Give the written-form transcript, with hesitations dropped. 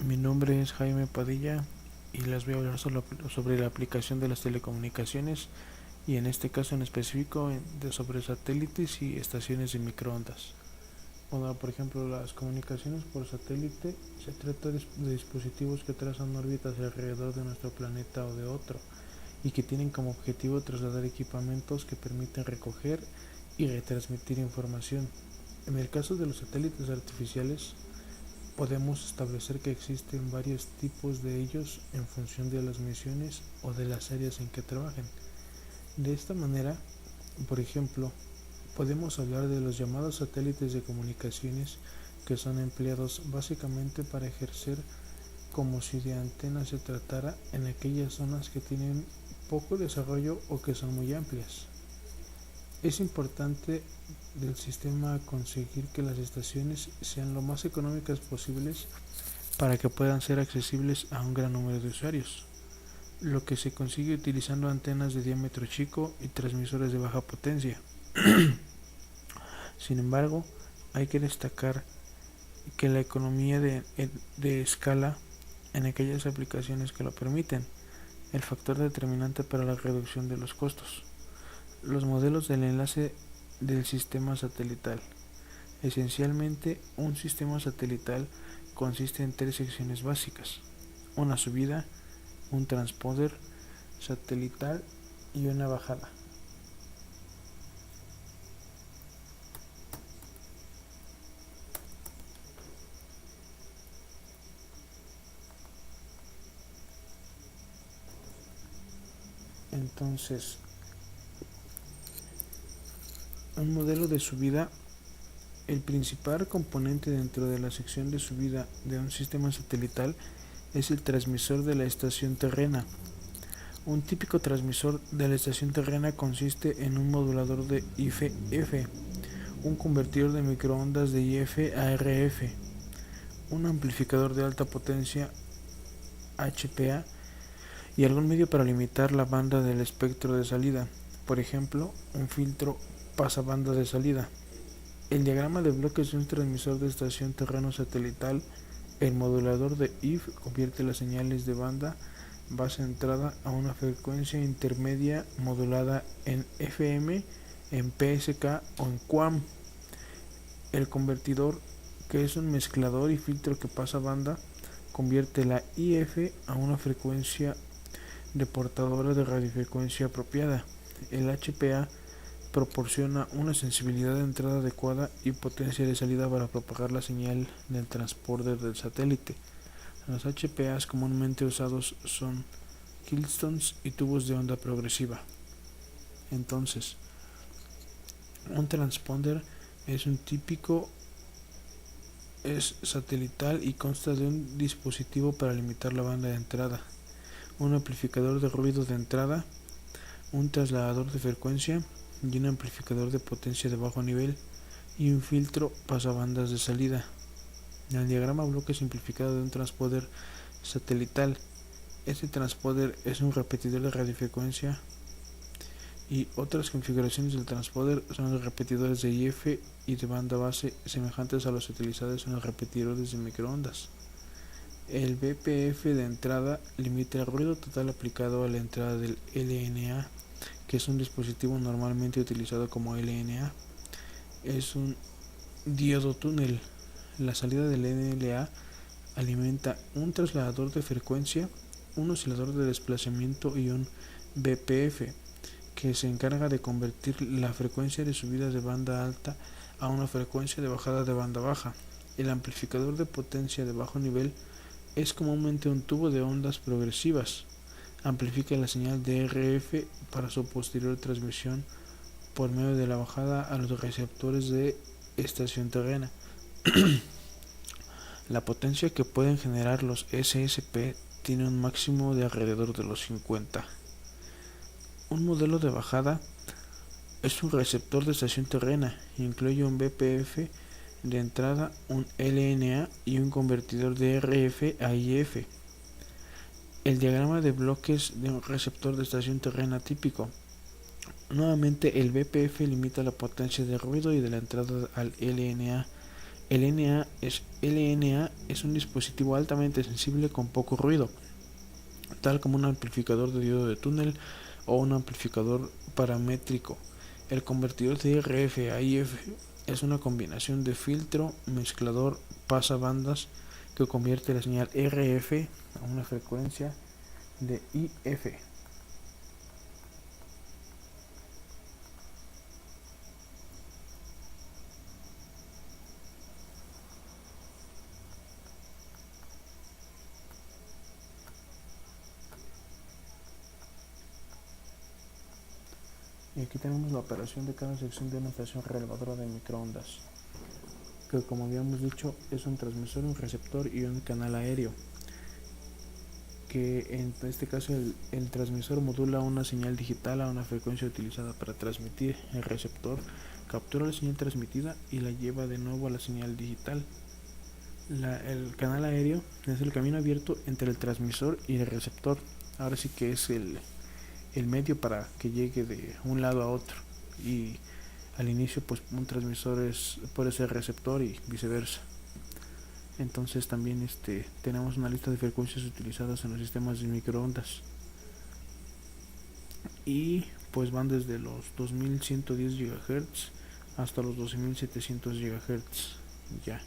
Mi nombre es Jaime Padilla y les voy a hablar sobre la aplicación de las telecomunicaciones y en este caso en específico sobre satélites y estaciones de microondas. Bueno, por ejemplo, las comunicaciones por satélite se trata de dispositivos que trazan órbitas alrededor de nuestro planeta o de otro y que tienen como objetivo trasladar equipamientos que permiten recoger y retransmitir información. En el caso de los satélites artificiales, podemos establecer que existen varios tipos de ellos en función de las misiones o de las áreas en que trabajen. De esta manera, por ejemplo, podemos hablar de los llamados satélites de comunicaciones, que son empleados básicamente para ejercer como si de antenas se tratara en aquellas zonas que tienen poco desarrollo o que son muy amplias. Es importante del sistema conseguir que las estaciones sean lo más económicas posibles para que puedan ser accesibles a un gran número de usuarios, lo que se consigue utilizando antenas de diámetro chico y transmisores de baja potencia. Sin embargo, hay que destacar que la economía de escala en aquellas aplicaciones que lo permiten, el factor determinante para la reducción de los costos. Los modelos del enlace del sistema satelital. Esencialmente, un sistema satelital consiste en tres secciones básicas: una subida, un transponder satelital y una bajada. Entonces, un modelo de subida. El principal componente dentro de la sección de subida de un sistema satelital es el transmisor de la estación terrena. Un típico transmisor de la estación terrena consiste en un modulador de IF-F, un convertidor de microondas de IF a RF, un amplificador de alta potencia HPA y algún medio para limitar la banda del espectro de salida, por ejemplo, un filtro pasabanda de salida. El diagrama de bloques de un transmisor de estación terreno satelital. El modulador de IF convierte las señales de banda base entrada a una frecuencia intermedia modulada en FM, en PSK o en QAM. El convertidor, que es un mezclador y filtro que pasa banda, convierte la IF a una frecuencia de portadora de radiofrecuencia apropiada. El HPA proporciona una sensibilidad de entrada adecuada y potencia de salida para propagar la señal del transponder del satélite. Los HPAs comúnmente usados son Killstones y tubos de onda progresiva. Entonces, un transponder es un típico es satelital y consta de un dispositivo para limitar la banda de entrada, un amplificador de ruido de entrada, un trasladador de frecuencia y un amplificador de potencia de bajo nivel y un filtro pasabandas de salida. El diagrama bloque simplificado de un transponder satelital. Este transponder es un repetidor de radiofrecuencia y otras configuraciones del transponder son los repetidores de IF y de banda base semejantes a los utilizados en los repetidores de microondas. El BPF de entrada limita el ruido total aplicado a la entrada del LNA, que es un dispositivo normalmente utilizado como LNA. Es un diodo túnel. La salida del NLA alimenta un trasladador de frecuencia, un oscilador de desplazamiento y un BPF, que se encarga de convertir la frecuencia de subida de banda alta a una frecuencia de bajada de banda baja. El amplificador de potencia de bajo nivel es comúnmente un tubo de ondas progresivas. Amplifica la señal de RF para su posterior transmisión por medio de la bajada a los receptores de estación terrena. La potencia que pueden generar los SSP tiene un máximo de alrededor de los 50. Un modelo de bajada es un receptor de estación terrena, incluye un BPF de entrada, un LNA y un convertidor de RF a IF. El diagrama de bloques de un receptor de estación terrena típico. Nuevamente, el BPF limita la potencia de ruido y de la entrada al LNA. LNA es un dispositivo altamente sensible con poco ruido, tal como un amplificador de diodo de túnel o un amplificador paramétrico. El convertidor de RF a IF es una combinación de filtro, mezclador, pasabandas que convierte la señal RF a una frecuencia de IF. Y aquí tenemos la operación de cada sección de una estación relevadora de microondas, que como habíamos dicho es un transmisor, un receptor y un canal aéreo, que en este caso el transmisor modula una señal digital a una frecuencia utilizada para transmitir. El receptor captura la señal transmitida y la lleva de nuevo a la señal digital. El canal aéreo es el camino abierto entre el transmisor y el receptor. Ahora sí que es el medio para que llegue de un lado a otro, y al inicio pues un transmisor puede ser receptor y viceversa. Entonces también tenemos una lista de frecuencias utilizadas en los sistemas de microondas, y pues van desde los 2110 GHz hasta los 12700 GHz ya.